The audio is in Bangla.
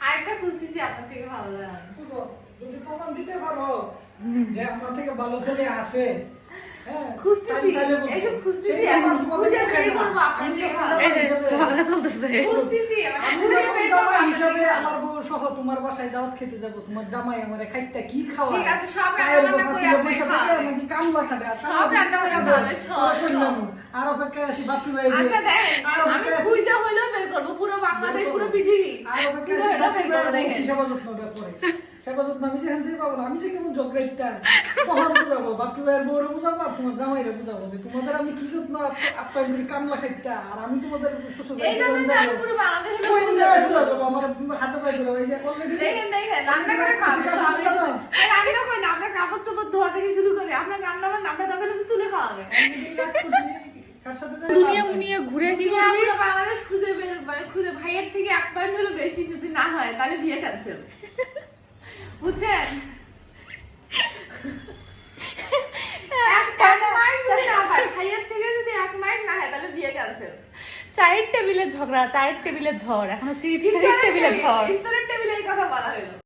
আরেকটা খুঁজতেছি আপনার থেকে ভালো জানেন। যদি প্রমাণ দিতে পারো যে আমার থেকে ভালো ছেলে আছে, হ্যাঁ খুঁজতেছি, একটু খুঁজতেছি, এখন খুঁজে বের করবো আপনার থেকে ভালো। এই যে ঝগড়া চলতেছে। খুঁজতেছি, আমি খুঁজে যখন বের করবো জামাই আপনার হিসাবে থেকে আমার ভালো। বউ সহ তোমার বাসায় দাওয়াত খেতে যাব, তোমার জামাই আমারে খাইতে কি খাওয়ায়, ঠিক আছে, সব পায়ের রান্না বাবা করে তুলে আপনি বসে থাকে, খাওয়াবেন। নাকি কামলা খাটে, আর সব রান্না করে খাওয়াবেন, সব। আর অপেক্ষায় আছি বাপি ভাই আচ্ছা দেখেন, আর আমি অপেক্ষায় আছি খুঁজে হইলেও বের করবো, পুরো বাংলাদেশ, পুরো পৃথিবী আর অপেক্ষায় খুঁজে আছি হইলেও বাপি বের করবো। ভাই দেখেন সেবা যত্নটা করে, সেবা যত্ন আমি যেখান থেকে পাবো না, আমি যে কেমন জগ্রাইটটা কখন বুঝাবো, বাপি ভাইয়ের বউরে বুঝাবো আর তোমার জামাইরে বুঝাবো যে তোমাদের আমি কি যত্ন আপ্যায়ন করি, কামলা খাইটা, আর আমি তোমাদের শ্বশুর এই জন্য তো আমি পুরো বাংলাদেশে ওই খুঁজে জায়গায় বের করবো। বুঝাবো আমার হাতে পায়ে ধরে, এই যে already দেখেন দেখেন, রান্না করে খাওয়াবেন, রান্না করেন না, আপনার কাপড় চোপড় ধোয়া থেকে শুরু করে আপনার রান্না বান্না আপনার দরকার হলে তুলে খাওয়াবেন। কার সাথে দুনিয়া মুনিয়া ঘুরে কি তুমি করবি? পুরো বাংলাদেশ খুঁজে বের, মানে খুঁজে ভাইয়ের থেকে এক পয়েন্ট হলো বেশি যদি না হয় তাহলে বিয়ে ক্যান্সেল, বুঝছেন? এক মাইন্ড যদি না হয়, ভাইয়ের থেকে যদি এক মাইন্ড না হয় তাহলে বিয়ে ক্যান্সেল। চায়ের টেবিলে ঝগড়া, চায়ের টেবিলে ঝড়, এখন হচ্ছে ইফতারের টেবিলে ঝড়। ইফতারের টেবিলে এই কথা বলা হলো।